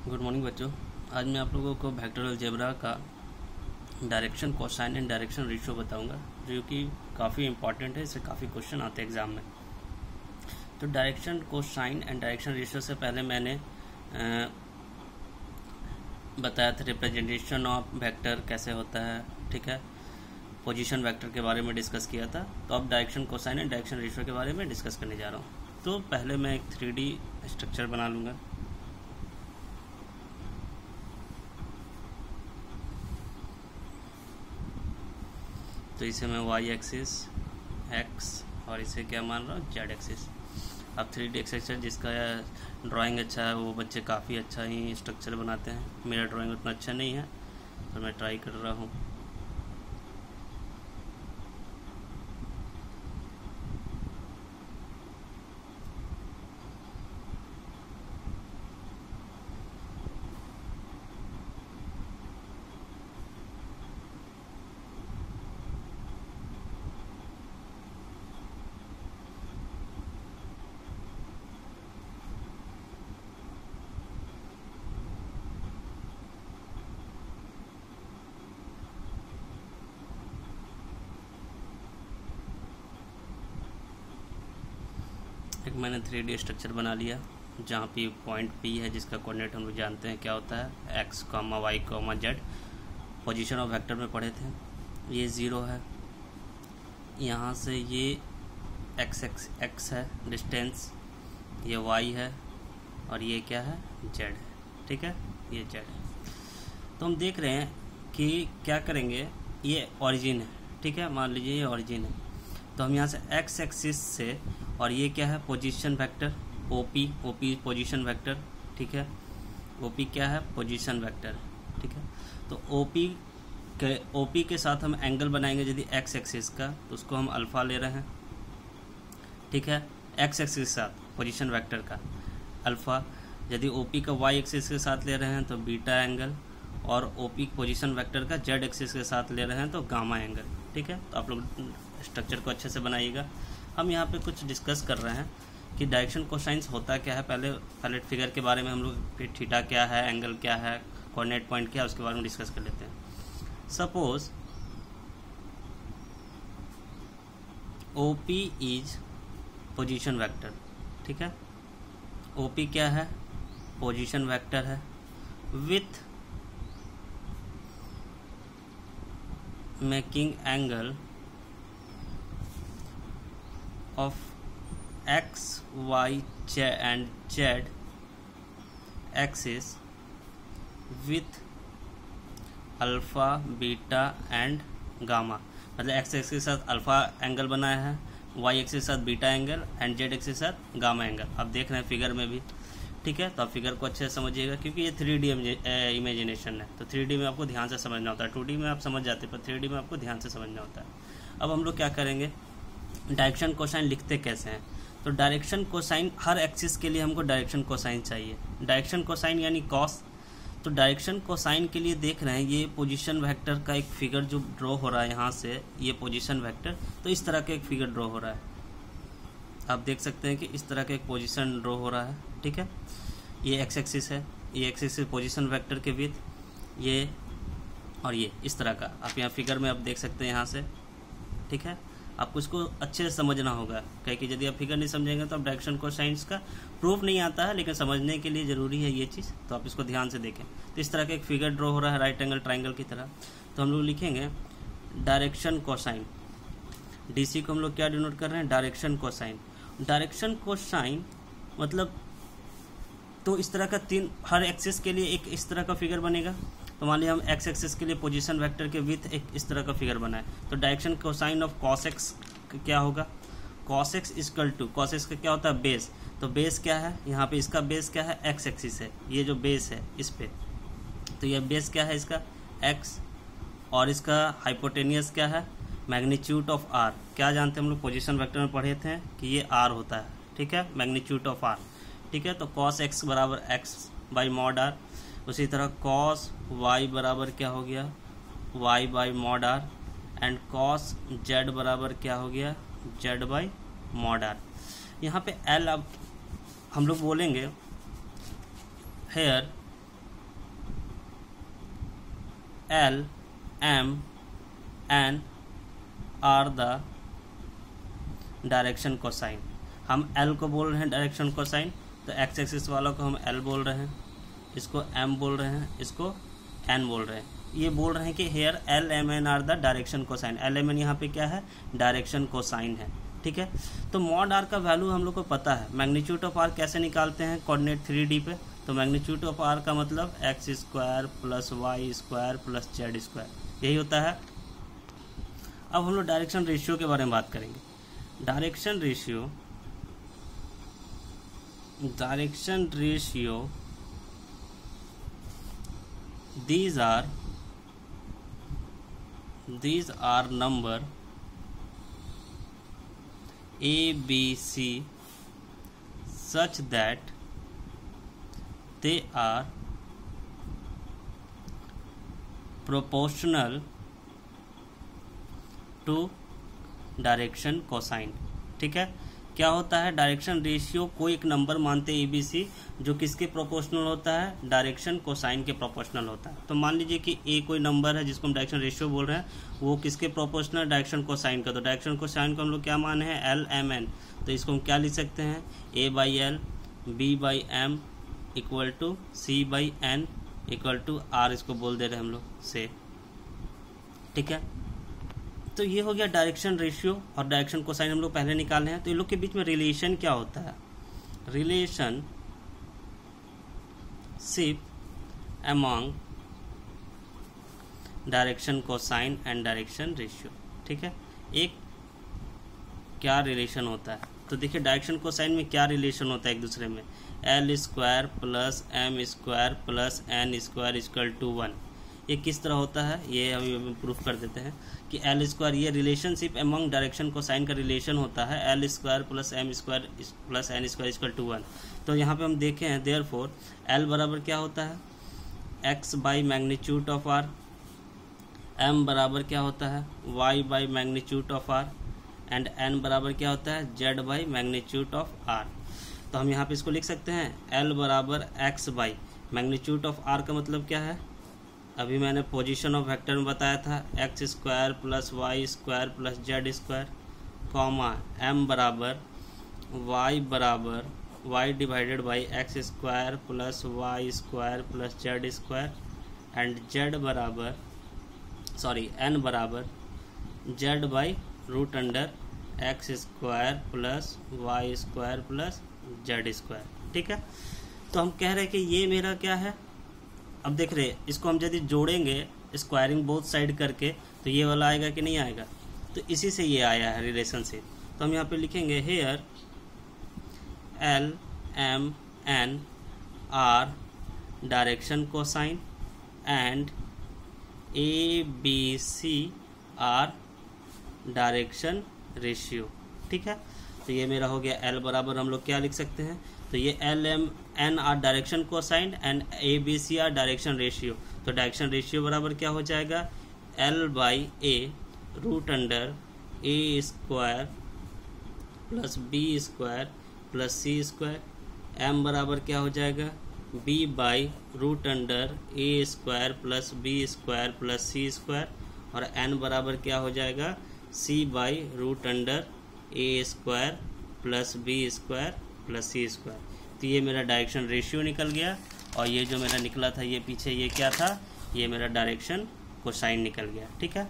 Good morning बच्चों। आज मैं आप लोगों को वेक्टर अलजेब्रा का direction cosine and direction ratio बताऊंगा, जो कि काफ़ी इंपॉर्टेंट है। इससे काफ़ी क्वेश्चन आते हैं एग्जाम में। तो direction cosine and direction ratio से पहले मैंने बताया था रिप्रेजेंटेशन ऑफ वेक्टर कैसे होता है, ठीक है। पोजीशन वेक्टर के बारे में डिस्कस किया था। तो अब direction cosine and direction ratio के बारे में डिस्कस करने जा रहा हूँ। तो पहले मैं एक 3D स्ट्रक्चर बना लूँगा। तो इसे मैं वाई एक्सिस एक्स और इसे क्या मान रहा हूँ, जेड एक्सिस। अब 3D स्ट्रक्चर जिसका ड्राइंग अच्छा है वो बच्चे काफ़ी अच्छा ही स्ट्रक्चर बनाते हैं। मेरा ड्राइंग उतना अच्छा नहीं है तो मैं ट्राई कर रहा हूँ। एक मैंने 3D स्ट्रक्चर बना लिया जहाँ पे पॉइंट P है, जिसका कोऑर्डिनेट हम लोग जानते हैं क्या होता है, x, y, z। Position of vector में पढ़े थे। ये 0 है, यहाँ से ये x है डिस्टेंस, ये y है और ये क्या है, z है, ठीक है, ये z है। तो हम देख रहे हैं कि क्या करेंगे, ये ओरिजिन है, ठीक है, मान लीजिए ये ओरिजिन है। तो हम यहाँ से x एक्सिस से, और ये क्या है, position vector OP position vector, ठीक है। OP क्या है, पोजीशन वेक्टर, ठीक है। तो OP के साथ हम एंगल बनाएंगे यदि x एक्सिस का, तो उसको हम अल्फा ले रहे हैं, ठीक है। x एक्सिस के साथ पोजीशन वेक्टर का अल्फा, यदि OP का y एक्सिस के साथ ले रहे हैं तो बीटा एंगल, और OP पोजीशन वेक्टर का z एक्सिस के साथ ले रहे हैं तो गामा एंगल, ठीक है। तो आप लोग स्ट्रक्चर को अच्छे से बनाइएगा। हम यहाँ पे कुछ डिस्कस कर रहे हैं कि डायरेक्शन कोसाइंस होता क्या है। पहले फिगर के बारे में हम लोग, फिर थीटा क्या है, एंगल क्या है, कोऑर्डिनेट पॉइंट क्या है, उसके बारे में डिस्कस कर लेते हैं। Suppose OP is position vector, ठीक है। OP क्या है, पोजीशन वेक्टर है with making angle of x, y, and z axis with alpha, beta and gamma. मतलब x एक्सिस के साथ अल्फ़ा एंगल बनाया है, y एक्सिस के साथ beta angle and z axis के साथ गामा एंगल। आप देख रहे हैं फिगर में भी, ठीक है। तो आप फिगर को अच्छे से समझिएगा क्योंकि ये 3D इमेजिनेशन है। तो 3D में आपको ध्यान से समझना होता है। 2D में आप समझ जाते हैं, पर 3D में आपको ध्यान से समझना होता है। अब हम लोग क्या करेंगे, डायरेक्शन कोसाइन लिखते कैसे हैं। तो डायरेक्शन कोसाइन, हर एक्सिस के लिए हमको डायरेक्शन कोसाइन चाहिए। डायरेक्शन कोसाइन यानी कॉस। तो डायरेक्शन कोसाइन के लिए देख रहे हैं, ये पोजीशन वेक्टर का एक फिगर जो ड्रॉ हो रहा है यहाँ से, ये पोजीशन वेक्टर। तो इस तरह का एक फिगर ड्रॉ हो रहा है, आप देख सकते हैं कि इस तरह का एक पोजीशन ड्रॉ हो रहा है, ठीक है। ये एक्स एक्सिस है, ये एक्स एक्सिस पोजीशन वेक्टर के विथ ये, और ये इस तरह का आप यहाँ फिगर में आप देख सकते हैं यहाँ से, ठीक है। आपको इसको अच्छे से समझना होगा, क्योंकि यदि आप फिगर नहीं समझेंगे तो आप डायरेक्शन कोसाइंस का प्रूफ नहीं आता है, लेकिन समझने के लिए ज़रूरी है ये चीज़। तो आप इसको ध्यान से देखें। तो इस तरह का एक फिगर ड्रॉ हो रहा है राइट एंगल ट्राइंगल की तरह। तो हम लोग लिखेंगे डायरेक्शन कोसाइन। DC को हम लोग क्या डिनोट कर रहे हैं, डायरेक्शन कोसाइन। डायरेक्शन कोसाइन मतलब, तो इस तरह का तीन, हर एक्सिस के लिए एक इस तरह का फिगर बनेगा। तो मान लिया हम x एक्सिस के लिए पोजीशन वेक्टर के विथ एक इस तरह का फिगर बनाए, तो direction cosine of cos x क्या होगा, cos x equal to, cos x का क्या होता है, बेस। तो बेस क्या है, यहाँ पे इसका बेस क्या है, x एक्सिस है, ये जो बेस है इस पे। तो ये बेस क्या है इसका, x, और इसका हाइपोटेनियस क्या है, मैग्नीट्यूड ऑफ r। क्या जानते हैं हम लोग, पोजीशन वेक्टर में पढ़े थे कि ये r होता है, ठीक है, मैग्नीट्यूड ऑफ r, ठीक है। तो cos x बराबर x बाई मॉड r। उसी तरह cos y बराबर क्या हो गया, y by mod r, and cos z बराबर क्या हो गया, z बाई मॉड r। यहाँ पे L अब हम लोग बोलेंगे here L M N are the direction cosine. हम एल को बोल रहे हैं डायरेक्शन कोसाइन, तो एक्स एक्सिस वालों को हम एल बोल रहे हैं, इसको एम बोल रहे हैं, इसको एन बोल रहे हैं। ये बोल रहे हैं कि here L M N are the direction cosine. L M N यहाँ पे क्या है, डायरेक्शन कोसाइन है, ठीक है। तो मॉड आर का वैल्यू हम लोग को पता है। मैग्नीट्यूड ऑफ आर कैसे निकालते हैं, कोऑर्डिनेट 3D पे, तो मैग्नीट्यूड ऑफ आर का मतलब X square plus Y square plus Z square, यही होता है। अब हम लोग डायरेक्शन रेशियो के बारे में बात करेंगे। Direction ratio these are number A, B, C such that they are proportional to direction cosine, ठीक है। क्या होता है, डायरेक्शन रेशियो कोई एक नंबर मानते हैं ABC जो किसके प्रोपोर्शनल होता है, डायरेक्शन कोसाइन के प्रोपोर्शनल होता है। तो मान लीजिए कि A कोई नंबर है जिसको हम डायरेक्शन रेशियो बोल रहे हैं, वो किसके प्रोपोर्शनल, डायरेक्शन कोसाइन का। तो डायरेक्शन कोसाइन को हम लोग क्या माने हैं, एल एम एन। तो इसको हम क्या लिख सकते हैं, A/L B/M equal to C/N equal to R, इसको बोल दे रहे हैं हम लोग से, ठीक है। तो ये हो गया डायरेक्शन रेशियो और डायरेक्शन कोसाइन हम लोग पहले निकाले हैं। तो इन लोग के बीच में रिलेशन क्या होता है, relationship among direction cosine and direction ratio, ठीक है। एक क्या रिलेशन होता है, तो देखिए डायरेक्शन कोसाइन में क्या रिलेशन होता है एक दूसरे में, L square plus M square plus N square equal to 1। ये किस तरह होता है, ये हम प्रूफ कर देते हैं कि एल स्क्वायर, ये रिलेशनशिप एमंग डायरेक्शन कोसाइन का रिलेशन होता है, L square plus M square plus N square equal to 1। तो यहाँ पे हम देखें हैं, देयरफॉर एल बराबर क्या होता है, X by magnitude of R, M बराबर क्या होता है, Y by magnitude of R, and N बराबर क्या होता है, Z by magnitude of R. तो हम यहाँ पे इसको लिख सकते हैं, एल बराबर X by magnitude of R का मतलब क्या है, अभी मैंने पोजीशन ऑफ वेक्टर में बताया था, X square plus Y square plus Z square, comma M बराबर Y divided by X square plus Y square plus Z square, and N बराबर Z by root under X square plus Y square plus Z square, ठीक है। तो हम कह रहे हैं कि ये मेरा क्या है, अब देख रहे इसको हम यदि जोड़ेंगे स्क्वायरिंग बोथ साइड करके, तो ये वाला आएगा कि नहीं आएगा, तो इसी से ये आया है रिलेशनशिप। तो हम यहाँ पे लिखेंगे here L M N are direction cosine and A B C are direction ratio, ठीक है। तो ये मेरा हो गया एल बराबर हम लोग क्या लिख सकते हैं, तो ये L M N are direction cosine and A B C are direction ratio. तो डायरेक्शन रेशियो बराबर क्या हो जाएगा, L by A root under A square plus B square plus C square, M बराबर क्या हो जाएगा, B by root under A square plus B square plus C square, और एन बराबर क्या हो जाएगा, C by root under A square plus B square plus C square. तो ये मेरा डायरेक्शन रेशियो निकल गया, और ये जो मेरा निकला था ये पीछे ये क्या था, ये मेरा डायरेक्शन कोसाइन निकल गया, ठीक है।